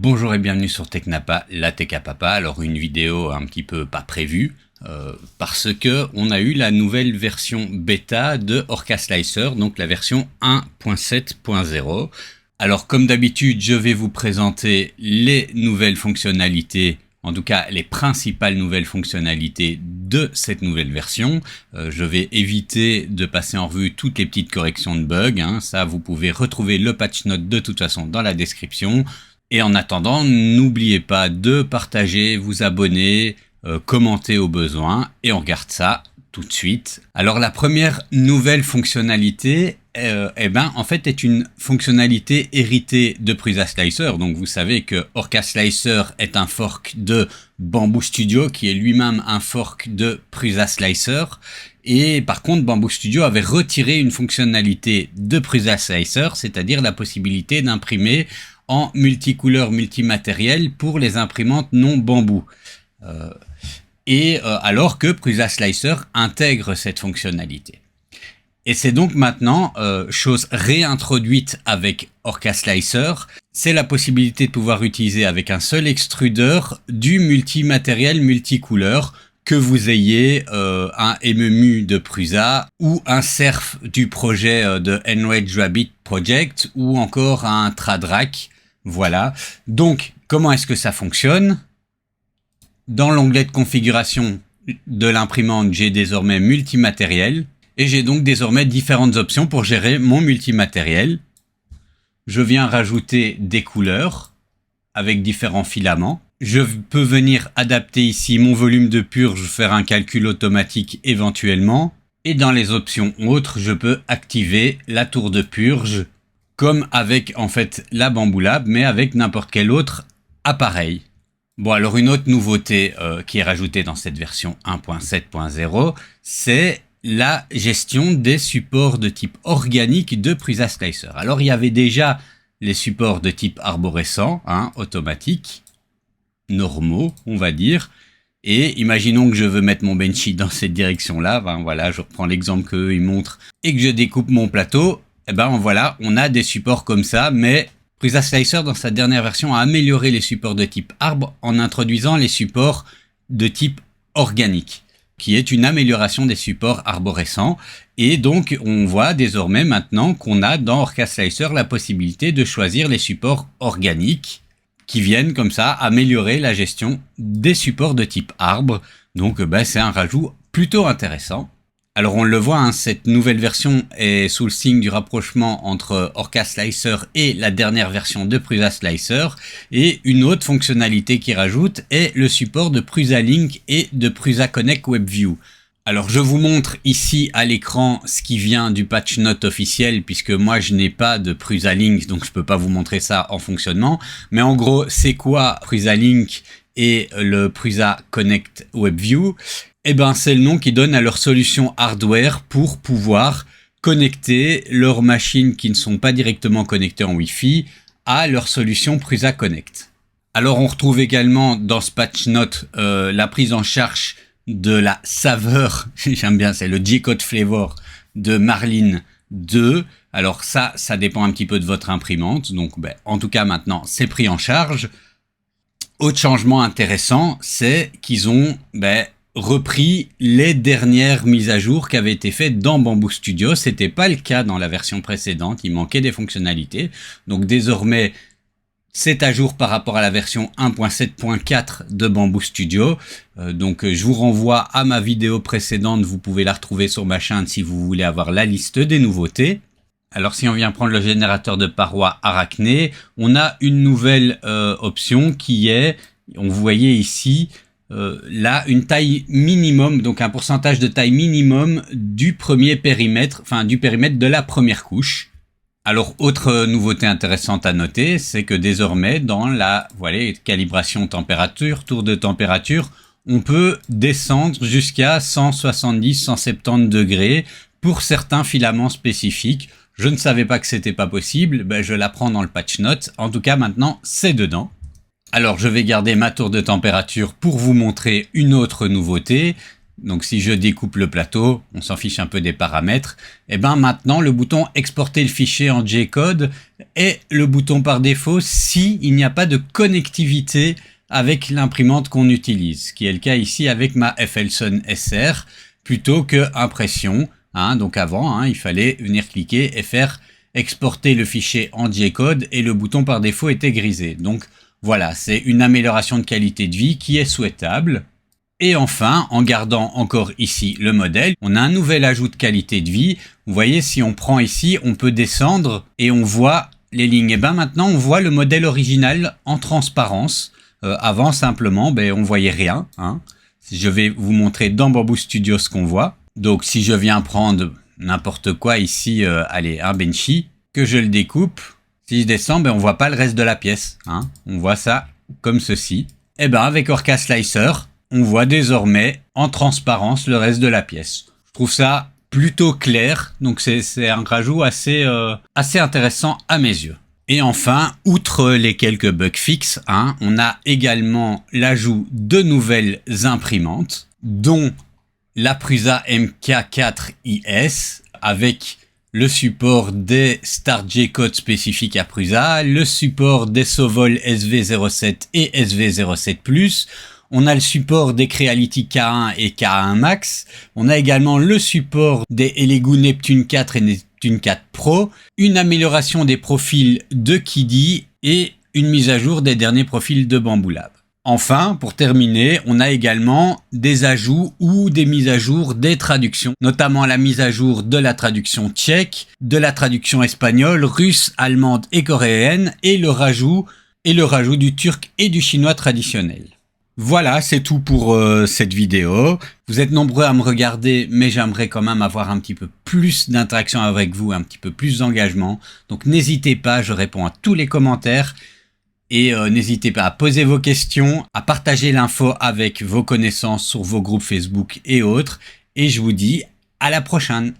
Bonjour et bienvenue sur Technapa, la Tech à Papa. Alors une vidéo un petit peu pas prévue parce que on a eu la nouvelle version bêta de Orca Slicer, donc la version 1.7.0. Alors comme d'habitude, je vais vous présenter les nouvelles fonctionnalités, en tout cas les principales nouvelles fonctionnalités de cette nouvelle version. Je vais éviter de passer en revue toutes les petites corrections de bugs. Ça, vous pouvez retrouver le patch note de toute façon dans la description. Et en attendant, n'oubliez pas de partager, vous abonner, commenter au besoin, et on regarde ça tout de suite. Alors la première nouvelle fonctionnalité, en fait, est une fonctionnalité héritée de Prusa Slicer. Donc vous savez que Orca Slicer est un fork de Bamboo Studio, qui est lui-même un fork de Prusa Slicer. Et par contre, Bamboo Studio avait retiré une fonctionnalité de Prusa Slicer, c'est-à-dire la possibilité d'imprimer en multicouleur multimatériel pour les imprimantes non bambou. Alors que Prusa Slicer intègre cette fonctionnalité. Et c'est donc maintenant, chose réintroduite avec Orca Slicer, c'est la possibilité de pouvoir utiliser avec un seul extrudeur du multimatériel multicouleur, que vous ayez un MMU de Prusa ou un Surf du projet de Enraged Rabbit Project ou encore un Tradrac. Voilà. Donc, comment est-ce que ça fonctionne? Dans l'onglet de configuration de l'imprimante, j'ai désormais multimatériel et j'ai donc désormais différentes options pour gérer mon multimatériel. Je viens rajouter des couleurs avec différents filaments. Je peux venir adapter ici mon volume de purge, faire un calcul automatique éventuellement. Et dans les options autres, je peux activer la tour de purge comme avec en fait la Bamboo Lab, mais avec n'importe quel autre appareil. Bon, alors une autre nouveauté qui est rajoutée dans cette version 1.7.0, c'est la gestion des supports de type organique de Prusa Slicer. Alors il y avait déjà les supports de type arborescent, automatique, normaux, on va dire. Et imaginons que je veux mettre mon benchy dans cette direction-là. Voilà, je reprends l'exemple qu'eux ils montrent et que je découpe mon plateau. Voilà, on a des supports comme ça, mais Prusa Slicer, dans sa dernière version, a amélioré les supports de type arbre en introduisant les supports de type organique, qui est une amélioration des supports arborescents. Et donc, on voit désormais maintenant qu'on a dans Orca Slicer la possibilité de choisir les supports organiques qui viennent comme ça améliorer la gestion des supports de type arbre. Donc, c'est un rajout plutôt intéressant. Alors on le voit, cette nouvelle version est sous le signe du rapprochement entre Orca Slicer et la dernière version de Prusa Slicer. Et une autre fonctionnalité qui rajoute est le support de Prusa Link et de Prusa Connect WebView. Alors je vous montre ici à l'écran ce qui vient du patch note officiel, puisque moi je n'ai pas de Prusa Link, donc je peux pas vous montrer ça en fonctionnement. Mais en gros, c'est quoi Prusa Link et le Prusa Connect WebView? C'est le nom qu'ils donnent à leur solution hardware pour pouvoir connecter leurs machines qui ne sont pas directement connectées en Wi-Fi à leur solution Prusa Connect. Alors on retrouve également dans ce patch note la prise en charge de la saveur, j'aime bien, c'est le G-Code Flavor de Marlin 2. Alors ça dépend un petit peu de votre imprimante, donc en tout cas maintenant c'est pris en charge. Autre changement intéressant, c'est qu'ils ont repris les dernières mises à jour qui avaient été faites dans Bamboo Studio. C'était pas le cas dans la version précédente, il manquait des fonctionnalités. Donc désormais, c'est à jour par rapport à la version 1.7.4 de Bamboo Studio. Donc je vous renvoie à ma vidéo précédente, vous pouvez la retrouver sur ma chaîne si vous voulez avoir la liste des nouveautés. Alors si on vient prendre le générateur de parois Arachné, on a une nouvelle option qui est, vous voyez ici, là une taille minimum, donc un pourcentage de taille minimum du premier périmètre, du périmètre de la première couche. Alors autre nouveauté intéressante à noter, c'est que désormais dans la calibration température, tour de température, on peut descendre jusqu'à 170-170 degrés pour certains filaments spécifiques. Je ne savais pas que c'était pas possible, je l'apprends dans le patch note. En tout cas maintenant c'est dedans. Alors je vais garder ma tour de température pour vous montrer une autre nouveauté. Donc si je découpe le plateau, on s'en fiche un peu des paramètres, et ben maintenant le bouton exporter le fichier en J-code est le bouton par défaut si il n'y a pas de connectivité avec l'imprimante qu'on utilise, ce qui est le cas ici avec ma FLSON SR plutôt que impression. Donc avant, il fallait venir cliquer et faire exporter le fichier en J-code et le bouton par défaut était grisé. Donc voilà, c'est une amélioration de qualité de vie qui est souhaitable. Et enfin, en gardant encore ici le modèle, on a un nouvel ajout de qualité de vie. Vous voyez, si on prend ici, on peut descendre et on voit les lignes. Et bien maintenant, on voit le modèle original en transparence. Avant, simplement, on voyait rien. Je vais vous montrer dans Bamboo Studio ce qu'on voit. Donc, si je viens prendre n'importe quoi ici, allez, un Benchy, que je le découpe, si je descends, on voit pas le reste de la pièce. On voit ça comme ceci. Et bien, avec Orca Slicer, on voit désormais en transparence le reste de la pièce. Je trouve ça plutôt clair, donc c'est un rajout assez intéressant à mes yeux. Et enfin, outre les quelques bugs fixes, on a également l'ajout de nouvelles imprimantes, dont la Prusa MK4IS avec le support des Start J-code spécifiques à Prusa, le support des Sovol SV07 et SV07+, on a le support des Creality K1 et K1 Max, on a également le support des Elegoo Neptune 4 et Neptune 4 Pro, une amélioration des profils de Kiddy et une mise à jour des derniers profils de Bamboo Lab. Enfin, pour terminer, on a également des ajouts ou des mises à jour des traductions, notamment la mise à jour de la traduction tchèque, de la traduction espagnole, russe, allemande et coréenne, et le rajout du turc et du chinois traditionnel. Voilà, c'est tout pour cette vidéo. Vous êtes nombreux à me regarder, mais j'aimerais quand même avoir un petit peu plus d'interaction avec vous, un petit peu plus d'engagement. Donc n'hésitez pas, je réponds à tous les commentaires. Et n'hésitez pas à poser vos questions, à partager l'info avec vos connaissances sur vos groupes Facebook et autres. Et je vous dis à la prochaine.